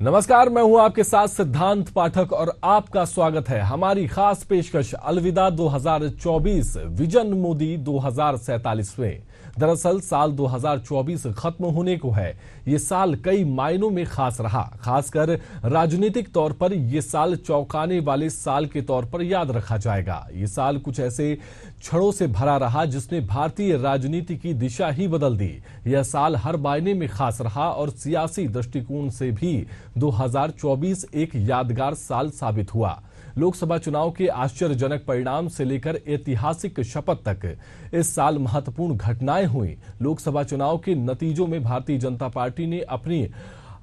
नमस्कार, मैं हूं आपके साथ सिद्धांत पाठक और आपका स्वागत है हमारी खास पेशकश अलविदा 2024 विजन मोदी 2047 में। दरअसल साल 2024 खत्म होने को है। ये साल कई मायनों में खास रहा, खासकर राजनीतिक तौर पर ये साल चौंकाने वाले साल के तौर पर याद रखा जाएगा। ये साल कुछ ऐसे क्षणों से भरा रहा जिसने भारतीय राजनीति की दिशा ही बदल दी। यह साल हर मायने में खास रहा और सियासी दृष्टिकोण से भी 2024 एक यादगार साल साबित हुआ। लोकसभा चुनाव के आश्चर्यजनक परिणाम से लेकर ऐतिहासिक शपथ तक इस साल महत्वपूर्ण घटनाएं हुई। लोकसभा चुनाव के नतीजों में भारतीय जनता पार्टी ने अपनी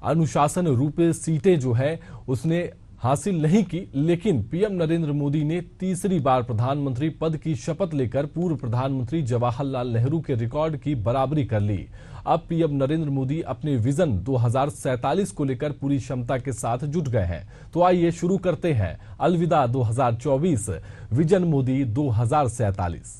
अनुशासन रूपी सीटें जो है उसने हासिल नहीं की, लेकिन पीएम नरेंद्र मोदी ने तीसरी बार प्रधानमंत्री पद की शपथ लेकर पूर्व प्रधानमंत्री जवाहरलाल नेहरू के रिकॉर्ड की बराबरी कर ली। अब पीएम नरेंद्र मोदी अपने विजन 2047 को लेकर पूरी क्षमता के साथ जुट गए हैं। तो आइए शुरू करते हैं अलविदा 2024 विजन मोदी 2047।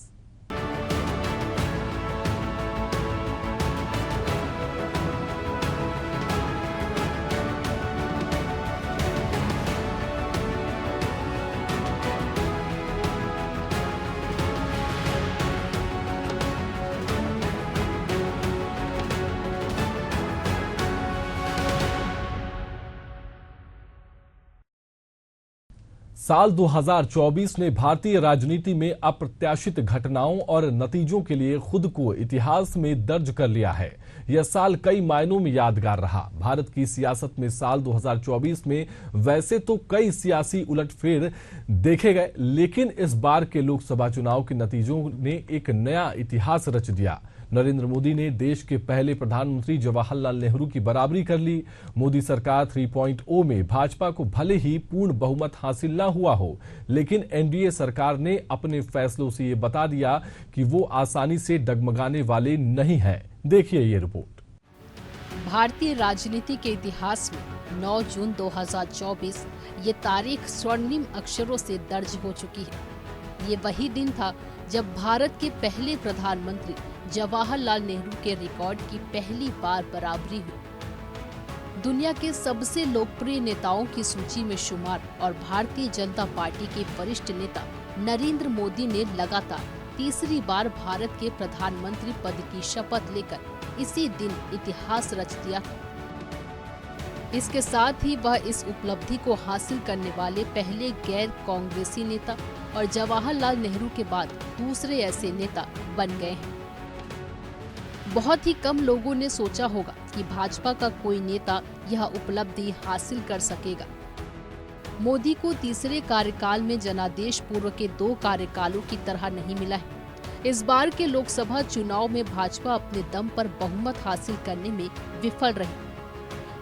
साल 2024 ने भारतीय राजनीति में अप्रत्याशित घटनाओं और नतीजों के लिए खुद को इतिहास में दर्ज कर लिया है। यह साल कई मायनों में यादगार रहा। भारत की सियासत में साल 2024 में वैसे तो कई सियासी उलटफेर देखे गए, लेकिन इस बार के लोकसभा चुनाव के नतीजों ने एक नया इतिहास रच दिया। नरेंद्र मोदी ने देश के पहले प्रधानमंत्री जवाहरलाल नेहरू की बराबरी कर ली। मोदी सरकार 3.0 में भाजपा को भले ही पूर्ण बहुमत हासिल न हुआ हो, लेकिन एनडीए सरकार ने अपने फैसलों से ये बता दिया कि वो आसानी से डगमगाने वाले नहीं है। देखिए ये रिपोर्ट। भारतीय राजनीति के इतिहास में 9 जून 2024 ये तारीख स्वर्णिम अक्षरों से दर्ज हो चुकी है। ये वही दिन था जब भारत के पहले प्रधानमंत्री जवाहरलाल नेहरू के रिकॉर्ड की पहली बार बराबरी हुई। दुनिया के सबसे लोकप्रिय नेताओं की सूची में शुमार और भारतीय जनता पार्टी के वरिष्ठ नेता नरेंद्र मोदी ने लगातार तीसरी बार भारत के प्रधानमंत्री पद की शपथ लेकर इसी दिन इतिहास रच दिया। इसके साथ ही वह इस उपलब्धि को हासिल करने वाले पहले गैर कांग्रेसी नेता और जवाहरलाल नेहरू के बाद दूसरे ऐसे नेता बन गए हैं। बहुत ही कम लोगों ने सोचा होगा कि भाजपा का कोई नेता यह उपलब्धि हासिल कर सकेगा। मोदी को तीसरे कार्यकाल में जनादेश पूर्व के 2 कार्यकालों की तरह नहीं मिला है। इस बार के लोकसभा चुनाव में भाजपा अपने दम पर बहुमत हासिल करने में विफल रही।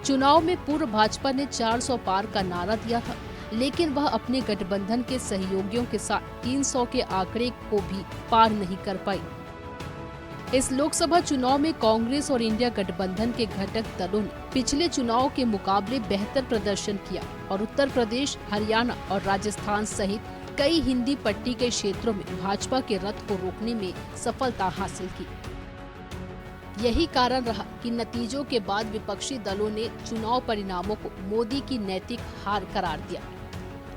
चुनाव में पूर्व भाजपा ने 400 पार का नारा दिया था, लेकिन वह अपने गठबंधन के सहयोगियों के साथ 300 के आंकड़े को भी पार नहीं कर पाई। इस लोकसभा चुनाव में कांग्रेस और इंडिया गठबंधन के घटक दलों ने पिछले चुनाव के मुकाबले बेहतर प्रदर्शन किया और उत्तर प्रदेश, हरियाणा और राजस्थान सहित कई हिंदी पट्टी के क्षेत्रों में भाजपा के रथ को रोकने में सफलता हासिल की। यही कारण रहा कि नतीजों के बाद विपक्षी दलों ने चुनाव परिणामों को मोदी की नैतिक हार करार दिया।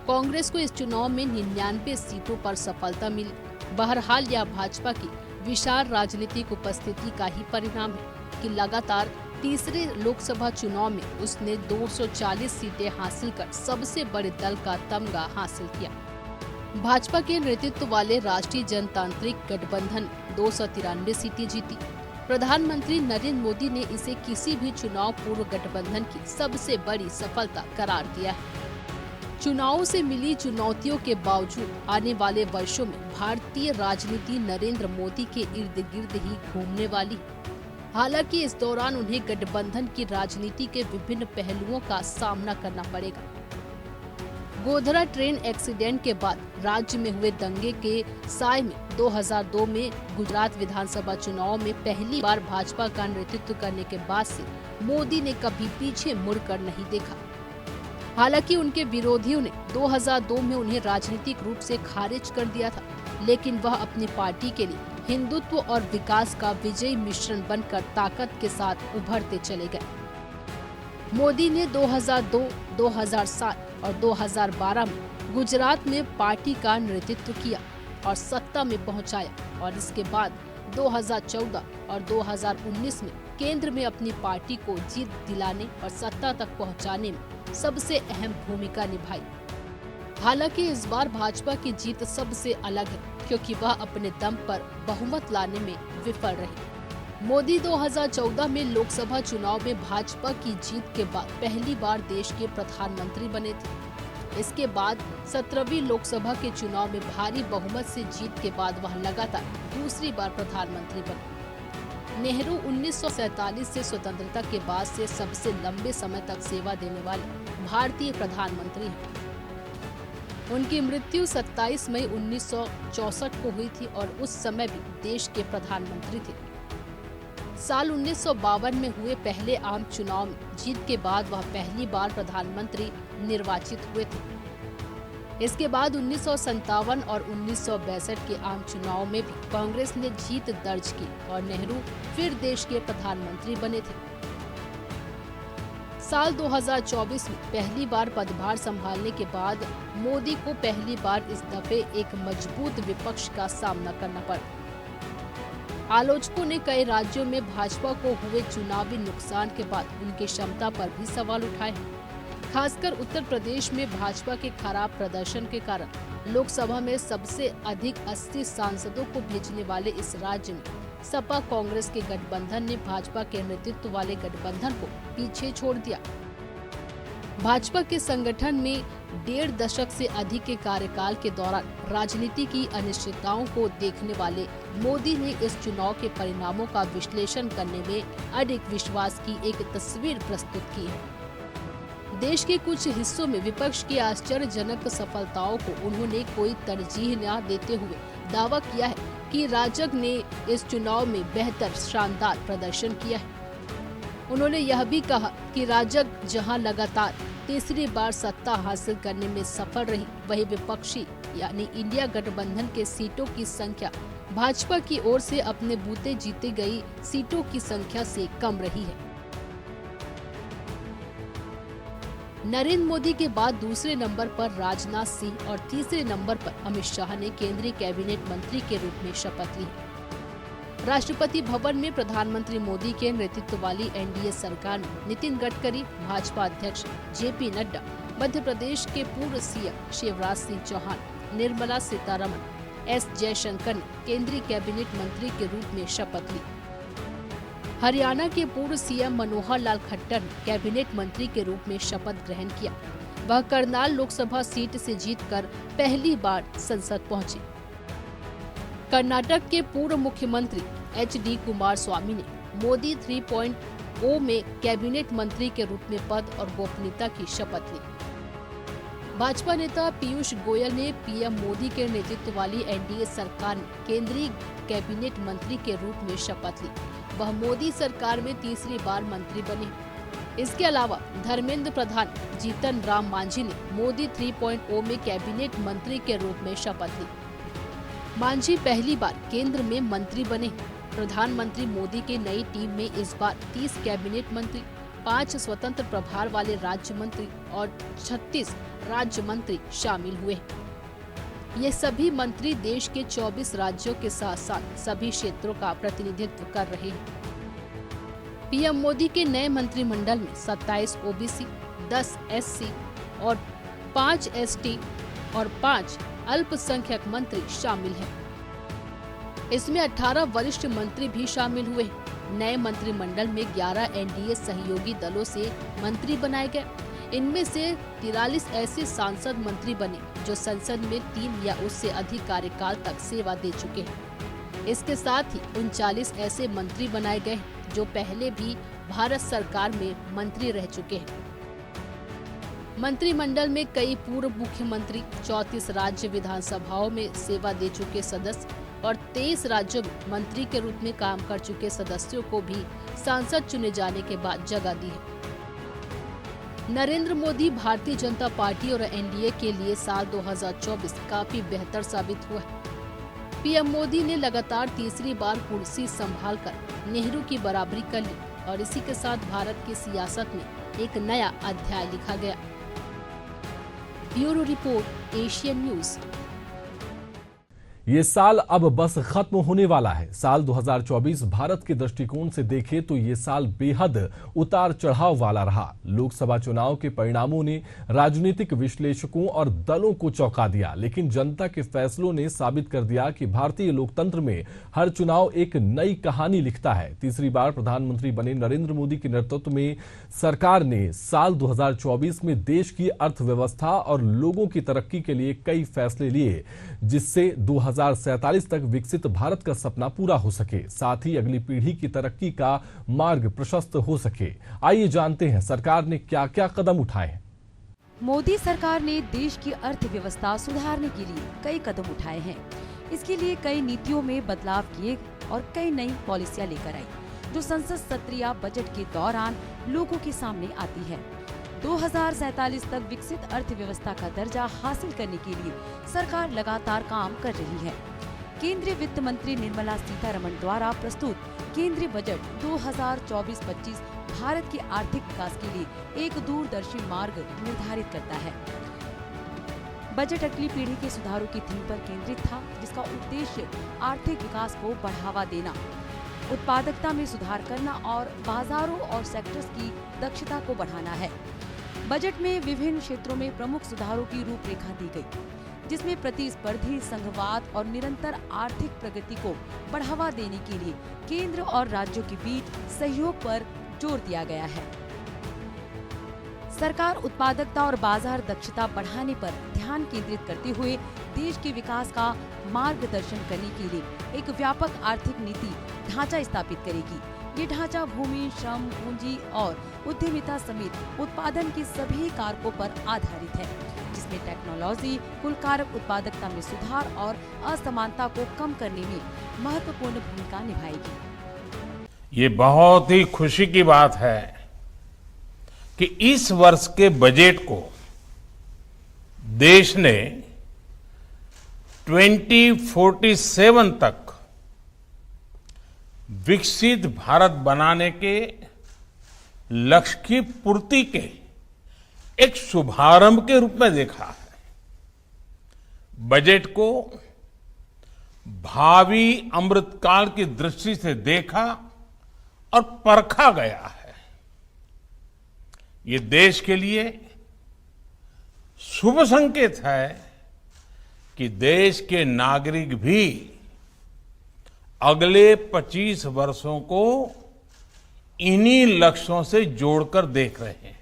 कांग्रेस को इस चुनाव में 99 सीटों पर सफलता मिली। बहरहाल यह भाजपा की विशाल राजनीतिक उपस्थिति का ही परिणाम है कि लगातार तीसरे लोकसभा चुनाव में उसने 240 सीटें हासिल कर सबसे बड़े दल का तमगा हासिल किया। भाजपा के नेतृत्व वाले राष्ट्रीय जनतांत्रिक गठबंधन 293 सीटें जीती। प्रधानमंत्री नरेंद्र मोदी ने इसे किसी भी चुनाव पूर्व गठबंधन की सबसे बड़ी सफलता करार दिया है। चुनावों से मिली चुनौतियों के बावजूद आने वाले वर्षों में भारतीय राजनीति नरेंद्र मोदी के इर्द गिर्द ही घूमने वाली है। हालांकि इस दौरान उन्हें गठबंधन की राजनीति के विभिन्न पहलुओं का सामना करना पड़ेगा। गोधरा ट्रेन एक्सीडेंट के बाद राज्य में हुए दंगे के साए में 2002 में गुजरात विधानसभा चुनाव में पहली बार भाजपा का नेतृत्व करने के बाद से मोदी ने कभी पीछे मुड़कर नहीं देखा। हालांकि उनके विरोधियों ने 2002 में उन्हें राजनीतिक रूप से खारिज कर दिया था, लेकिन वह अपनी पार्टी के लिए हिंदुत्व और विकास का विजयी मिश्रण बनकर ताकत के साथ उभरते चले गए। मोदी ने 2002, 2007 और 2012 में गुजरात में पार्टी का नेतृत्व किया और सत्ता में पहुंचाया और इसके बाद 2014 और 2019 में केंद्र में अपनी पार्टी को जीत दिलाने और सत्ता तक पहुंचाने में सबसे अहम भूमिका निभाई। हालांकि इस बार भाजपा की जीत सबसे अलग है क्योंकि वह अपने दम पर बहुमत लाने में विफल रही। मोदी 2014 में लोकसभा चुनाव में भाजपा की जीत के बाद पहली बार देश के प्रधानमंत्री बने थे। इसके बाद 17वीं लोकसभा के चुनाव में भारी बहुमत से जीत के बाद वह लगातार दूसरी बार प्रधानमंत्री बने। नेहरू 1947 से स्वतंत्रता के बाद से सबसे लंबे समय तक सेवा देने वाले भारतीय प्रधानमंत्री हैं। उनकी मृत्यु 27 मई 1964 को हुई थी और उस समय भी देश के प्रधानमंत्री थे। साल 1952 में हुए पहले आम चुनाव में जीत के बाद वह पहली बार प्रधानमंत्री निर्वाचित हुए थे। इसके बाद 1957 और 1962 के आम चुनाव में भी कांग्रेस ने जीत दर्ज की और नेहरू फिर देश के प्रधानमंत्री बने थे। साल 2024 में पहली बार पदभार संभालने के बाद मोदी को पहली बार इस दफे एक मजबूत विपक्ष का सामना करना पड़ा। आलोचकों ने कई राज्यों में भाजपा को हुए चुनावी नुकसान के बाद उनकी क्षमता पर भी सवाल उठाए। खासकर उत्तर प्रदेश में भाजपा के खराब प्रदर्शन के कारण लोकसभा में सबसे अधिक 80 सांसदों को भेजने वाले इस राज्य में सपा कांग्रेस के गठबंधन ने भाजपा के नेतृत्व वाले गठबंधन को पीछे छोड़ दिया। भाजपा के संगठन में 1.5 दशक से अधिक के कार्यकाल के दौरान राजनीति की अनिश्चितताओं को देखने वाले मोदी ने इस चुनाव के परिणामों का विश्लेषण करने में अधिक विश्वास की एक तस्वीर प्रस्तुत की है। देश के कुछ हिस्सों में विपक्ष की आश्चर्यजनक सफलताओं को उन्होंने कोई तरजीह न देते हुए दावा किया है कि राजग ने इस चुनाव में बेहतर शानदार प्रदर्शन किया है। उन्होंने यह भी कहा कि राजग जहां लगातार तीसरी बार सत्ता हासिल करने में सफल रही, वही विपक्षी यानी इंडिया गठबंधन के सीटों की संख्या भाजपा की ओर से अपने बूते जीती गई सीटों की संख्या से कम रही है। नरेंद्र मोदी के बाद दूसरे नंबर पर राजनाथ सिंह और तीसरे नंबर पर अमित शाह ने केंद्रीय कैबिनेट मंत्री के रूप में शपथ ली। राष्ट्रपति भवन में प्रधानमंत्री मोदी के नेतृत्व वाली एनडीए सरकार में नितिन गडकरी, भाजपा अध्यक्ष जेपी नड्डा, मध्य प्रदेश के पूर्व सीएम शिवराज सिंह चौहान, निर्मला सीतारमण, एस जयशंकर ने केंद्रीय कैबिनेट मंत्री के रूप में शपथ ली। हरियाणा के पूर्व सीएम मनोहर लाल खट्टर ने कैबिनेट मंत्री के रूप में शपथ ग्रहण किया। वह करनाल लोकसभा सीट से जीतकर पहली बार संसद पहुंचे। कर्नाटक के पूर्व मुख्यमंत्री एच.डी. कुमारस्वामी ने मोदी 3.0 में कैबिनेट मंत्री के रूप में पद और गोपनीयता की शपथ ली। भाजपा नेता पीयूष गोयल ने पीएम मोदी के नेतृत्व वाली एनडीए सरकार में केंद्रीय कैबिनेट मंत्री के रूप में शपथ ली। वह मोदी सरकार में तीसरी बार मंत्री बने। इसके अलावा धर्मेंद्र प्रधान, जीतन राम मांझी ने मोदी 3.0 में कैबिनेट मंत्री के रूप में शपथ ली। मांझी पहली बार केंद्र में मंत्री बने। प्रधानमंत्री मोदी की नई टीम में इस बार 30 कैबिनेट मंत्री, 5 स्वतंत्र प्रभार वाले राज्य मंत्री और 36 राज्य मंत्री शामिल हुए। ये सभी मंत्री देश के 24 राज्यों के साथ साथ सभी क्षेत्रों का प्रतिनिधित्व कर रहे हैं। पीएम मोदी के नए मंत्रिमंडल में 27 ओबीसी, 10 एससी और 5 एसटी और 5 अल्पसंख्यक मंत्री शामिल हैं। इसमें 18 वरिष्ठ मंत्री भी शामिल हुए। नए मंत्रिमंडल में 11 एनडीए सहयोगी दलों से मंत्री बनाए गए। इनमें से 43 ऐसे सांसद मंत्री बने जो संसद में 3 या उससे अधिक कार्यकाल तक सेवा दे चुके हैं। इसके साथ ही 39 ऐसे मंत्री बनाए गए जो पहले भी भारत सरकार में मंत्री रह चुके हैं। मंत्रिमंडल में कई पूर्व मुख्यमंत्री, 34 राज्य विधानसभाओं में सेवा दे चुके सदस्य और 23 राज्यों में मंत्री के रूप में काम कर चुके सदस्यों को भी सांसद चुने जाने के बाद जगह दी है। नरेंद्र मोदी भारतीय जनता पार्टी और एनडीए के लिए साल 2024 काफी बेहतर साबित हुआ है। पीएम मोदी ने लगातार तीसरी बार कुर्सी संभालकर नेहरू की बराबरी कर ली और इसी के साथ भारत की सियासत में एक नया अध्याय लिखा गया। Bureau report, Asian news. ये साल अब बस खत्म होने वाला है। साल 2024 भारत के दृष्टिकोण से देखें तो ये साल बेहद उतार चढ़ाव वाला रहा। लोकसभा चुनाव के परिणामों ने राजनीतिक विश्लेषकों और दलों को चौंका दिया, लेकिन जनता के फैसलों ने साबित कर दिया कि भारतीय लोकतंत्र में हर चुनाव एक नई कहानी लिखता है। तीसरी बार प्रधानमंत्री बने नरेंद्र मोदी के नेतृत्व में सरकार ने साल 2024 में देश की अर्थव्यवस्था और लोगों की तरक्की के लिए कई फैसले लिए, जिससे 2047 तक विकसित भारत का सपना पूरा हो सके, साथ ही अगली पीढ़ी की तरक्की का मार्ग प्रशस्त हो सके। आइए जानते हैं सरकार ने क्या क्या कदम उठाए हैं। मोदी सरकार ने देश की अर्थव्यवस्था सुधारने के लिए कई कदम उठाए हैं। इसके लिए कई नीतियों में बदलाव किए और कई नई पॉलिसियां लेकर आई, जो संसद सत्र या बजट के दौरान लोगों के सामने आती है। 2047 तक विकसित अर्थव्यवस्था का दर्जा हासिल करने के लिए सरकार लगातार काम कर रही है। केंद्रीय वित्त मंत्री निर्मला सीतारमण द्वारा प्रस्तुत केंद्रीय बजट 2024-25 भारत के आर्थिक विकास के लिए एक दूरदर्शी मार्ग निर्धारित करता है। बजट अगली पीढ़ी के सुधारों की थीम पर केंद्रित था, जिसका उद्देश्य आर्थिक विकास को बढ़ावा देना, उत्पादकता में सुधार करना और बाजारों और सेक्टर्स की दक्षता को बढ़ाना है। बजट में विभिन्न क्षेत्रों में प्रमुख सुधारों की रूपरेखा दी गई, जिसमें प्रतिस्पर्धी संघवाद और निरंतर आर्थिक प्रगति को बढ़ावा देने के लिए केंद्र और राज्यों के बीच सहयोग पर जोर दिया गया है। सरकार उत्पादकता और बाजार दक्षता बढ़ाने पर ध्यान केंद्रित करते हुए देश के विकास का मार्गदर्शन करने के लिए एक व्यापक आर्थिक नीति ढांचा स्थापित करेगी। ये ढांचा भूमि, श्रम, पूंजी और उद्यमिता समेत उत्पादन के सभी कारकों पर आधारित है, जिसमें टेक्नोलॉजी कुल कारक उत्पादकता में सुधार और असमानता को कम करने में महत्वपूर्ण भूमिका निभाएगी। ये बहुत ही खुशी की बात है कि इस वर्ष के बजट को देश ने 2047 तक विकसित भारत बनाने के लक्ष्य की पूर्ति के एक शुभारंभ के रूप में देखा है। बजट को भावी अमृतकाल की दृष्टि से देखा और परखा गया है। ये देश के लिए शुभ संकेत है कि देश के नागरिक भी अगले 25 वर्षों को इन्हीं लक्ष्यों से जोड़कर देख रहे हैं।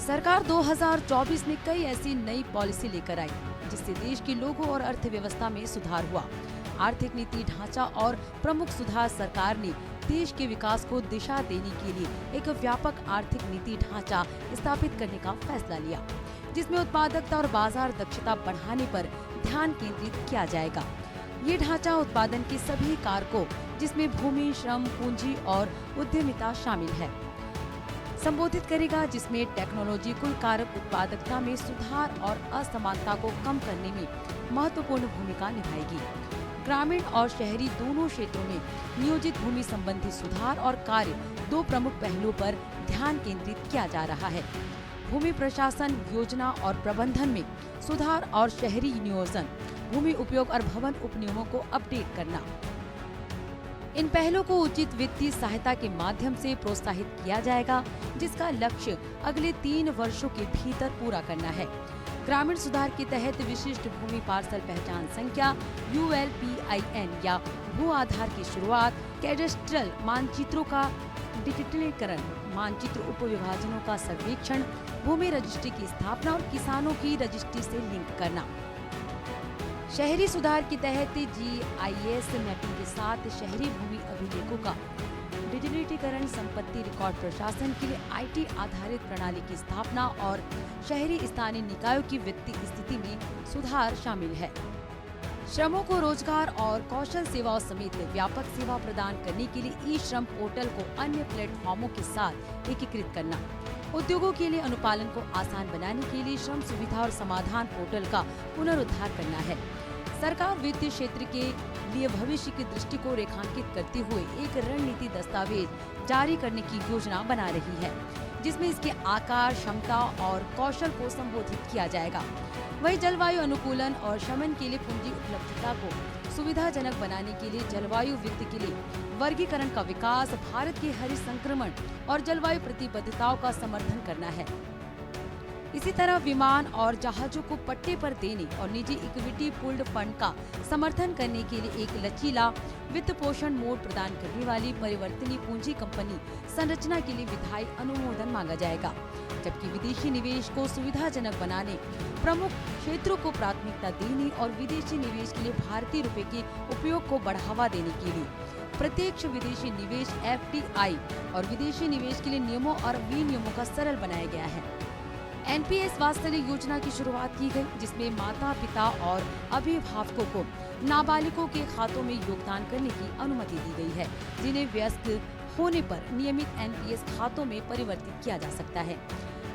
सरकार 2024 में कई ऐसी नई पॉलिसी लेकर आई, जिससे देश के लोगों और अर्थव्यवस्था में सुधार हुआ। आर्थिक नीति ढांचा और प्रमुख सुधार सरकार ने देश के विकास को दिशा देने के लिए एक व्यापक आर्थिक नीति ढांचा स्थापित करने का फैसला लिया, जिसमें उत्पादकता और बाजार दक्षता बढ़ाने पर ध्यान केंद्रित किया जाएगा। ये ढांचा उत्पादन के सभी कारकों, जिसमें भूमि, श्रम, पूंजी और उद्यमिता शामिल है, संबोधित करेगा, जिसमें टेक्नोलॉजी कुल कारक उत्पादकता में सुधार और असमानता को कम करने में महत्वपूर्ण भूमिका निभाएगी। ग्रामीण और शहरी दोनों क्षेत्रों में नियोजित भूमि संबंधी सुधार और कार्य दो प्रमुख पहलुओं पर ध्यान केंद्रित किया जा रहा है। भूमि प्रशासन, योजना और प्रबंधन में सुधार और शहरी नियोजन, भूमि उपयोग और भवन उपनियमों को अपडेट करना। इन पहलों को उचित वित्तीय सहायता के माध्यम से प्रोत्साहित किया जाएगा, जिसका लक्ष्य अगले 3 वर्षों के भीतर पूरा करना है। ग्रामीण सुधार के तहत विशिष्ट भूमि पार्सल पहचान संख्या ULPIN या भू आधार की शुरुआत, कैडेस्ट्रल मानचित्रों का डिजिटलीकरण, मानचित्र उपविभाजनों का सर्वेक्षण, भूमि रजिस्ट्री की स्थापना और किसानों की रजिस्ट्री से लिंक करना। शहरी सुधार के तहत GIS मैपिंग के साथ शहरी भूमि अभिलेखों का डिजिटलीकरण, संपत्ति रिकॉर्ड प्रशासन के लिए IT आधारित प्रणाली की स्थापना और शहरी स्थानीय निकायों की वित्तीय स्थिति में सुधार शामिल है। श्रमों को रोजगार और कौशल सेवाओं समेत व्यापक सेवा प्रदान करने के लिए ई-श्रम पोर्टल को अन्य प्लेटफॉर्मों के साथ एकीकृत करना। उद्योगों के लिए अनुपालन को आसान बनाने के लिए श्रम सुविधा और समाधान पोर्टल का पुनरुद्धार करना है। सरकार वित्तीय क्षेत्र के लिए भविष्य की दृष्टि को रेखांकित करते हुए एक रणनीति दस्तावेज जारी करने की योजना बना रही है, जिसमें इसके आकार, क्षमता और कौशल को संबोधित किया जाएगा। वहीं जलवायु अनुकूलन और शमन के लिए पूंजी उपलब्धता को सुविधाजनक बनाने के लिए जलवायु वित्त के लिए वर्गीकरण का विकास, भारत के हरित संक्रमण और जलवायु प्रतिबद्धताओं का समर्थन करना है। इसी तरह विमान और जहाजों को पट्टे पर देने और निजी इक्विटी पूल्ड फंड का समर्थन करने के लिए एक लचीला वित्त पोषण मोड प्रदान करने वाली परिवर्तनीय पूंजी कंपनी संरचना के लिए विधायी अनुमोदन मांगा जाएगा, जबकि विदेशी निवेश को सुविधाजनक बनाने, प्रमुख क्षेत्रों को प्राथमिकता देने और विदेशी निवेश के लिए भारतीय रुपए के उपयोग को बढ़ावा देने के लिए प्रत्यक्ष विदेशी निवेश FDI और विदेशी निवेश के लिए नियमों और विनियमों का सरल बनाया गया है। NPS वात्सल्य योजना की शुरुआत की गई, जिसमें माता पिता और अभिभावकों को नाबालिगों के खातों में योगदान करने की अनुमति दी गई है, जिन्हें वयस्क होने पर नियमित NPS खातों में परिवर्तित किया जा सकता है।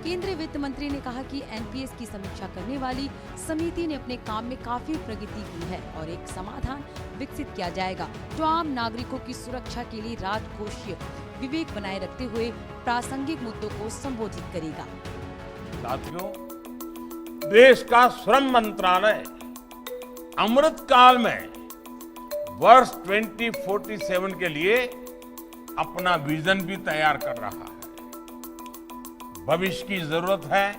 केंद्रीय वित्त मंत्री ने कहा कि NPS की समीक्षा करने वाली समिति ने अपने काम में काफी प्रगति की है और एक समाधान विकसित किया जाएगा जो आम नागरिकों की सुरक्षा के लिए राजकोषीय विवेक बनाए रखते हुए प्रासंगिक मुद्दों को संबोधित करेगा। साथियों, देश का श्रम मंत्रालय अमृत काल में वर्ष 2047 के लिए अपना विजन भी तैयार कर रहा है। भविष्य की जरूरत है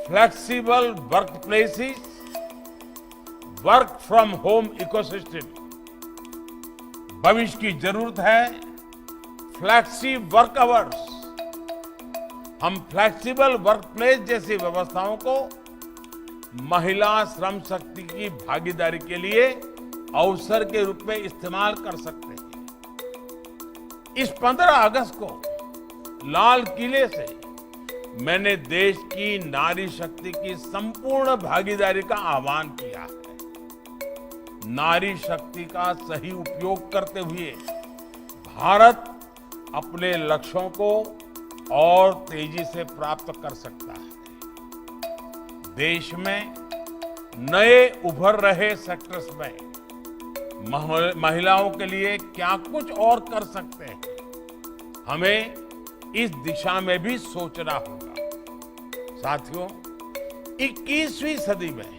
flexible work places, work from home ecosystem. भविष्य की जरूरत है फ्लेक्सी वर्क आवर्स। हम फ्लेक्सिबल वर्क प्लेस जैसी व्यवस्थाओं को महिला श्रम शक्ति की भागीदारी के लिए अवसर के रूप में इस्तेमाल कर सकते हैं। इस 15 अगस्त को लाल किले से मैंने देश की नारी शक्ति की संपूर्ण भागीदारी का आह्वान किया है। नारी शक्ति का सही उपयोग करते हुए भारत अपने लक्ष्यों को और तेजी से प्राप्त कर सकता है। देश में नए उभर रहे सेक्टर्स में महिलाओं के लिए क्या कुछ और कर सकते हैं, हमें इस दिशा में भी सोचना होगा। साथियों, 21वीं सदी में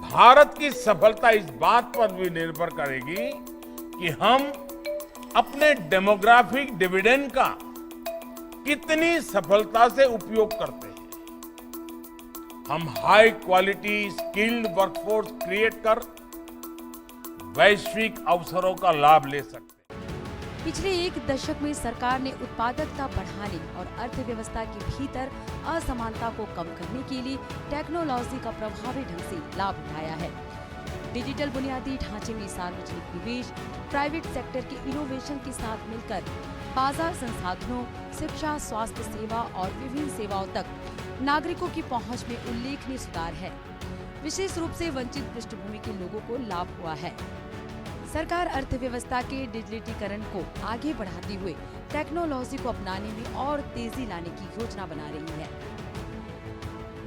भारत की सफलता इस बात पर भी निर्भर करेगी कि हम अपने डेमोग्राफिक डिविडेंड का कितनी सफलता से उपयोग करते हैं। हम high quality skilled workforce create कर वैश्विक अवसरों का लाभ ले सकते हैं। पिछले एक दशक में सरकार ने उत्पादकता बढ़ाने और अर्थव्यवस्था के भीतर असमानता को कम करने के लिए टेक्नोलॉजी का प्रभावी ढंग से लाभ उठाया है। डिजिटल बुनियादी ढांचे में सार्वजनिक निवेश, प्राइवेट सेक्टर के इनोवेशन के साथ मिलकर बाजार संसाधनों, शिक्षा, स्वास्थ्य सेवा और विभिन्न सेवाओं तक नागरिकों की पहुंच में उल्लेखनीय सुधार है। विशेष रूप से वंचित पृष्ठभूमि के लोगों को लाभ हुआ है। सरकार अर्थव्यवस्था के डिजिटलीकरण को आगे बढ़ाते हुए टेक्नोलॉजी को अपनाने में और तेजी लाने की योजना बना रही है।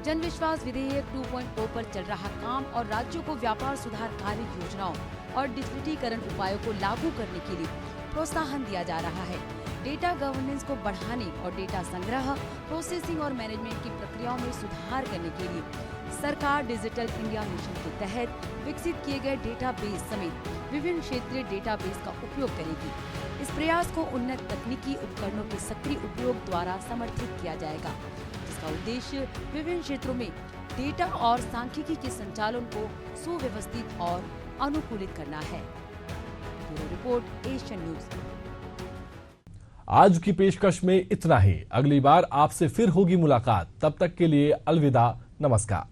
जन विश्वास विधेयक 2.0 पर चल रहा काम और राज्यों को व्यापार सुधार कार्य योजनाओं और डिजिटलीकरण उपायों को लागू करने के लिए प्रोत्साहन दिया जा रहा है। डेटा गवर्नेंस को बढ़ाने और डेटा संग्रह, प्रोसेसिंग और मैनेजमेंट की प्रक्रियाओं में सुधार करने के लिए सरकार डिजिटल इंडिया मिशन के तहत विकसित किए गए डेटाबेस समेत विभिन्न क्षेत्रीय डेटाबेस का उपयोग करेगी। इस प्रयास को उन्नत तकनीकी उपकरणों के सक्रिय उपयोग द्वारा समर्थित किया जाएगा, जिसका उद्देश्य विभिन्न क्षेत्रों में डेटा और सांख्यिकी के संचालन को सुव्यवस्थित और अनुकूलित करना है। Bureau report, Asian news. आज की पेशकश में इतना ही। अगली बार आपसे फिर होगी मुलाकात। तब तक के लिए अलविदा, नमस्कार।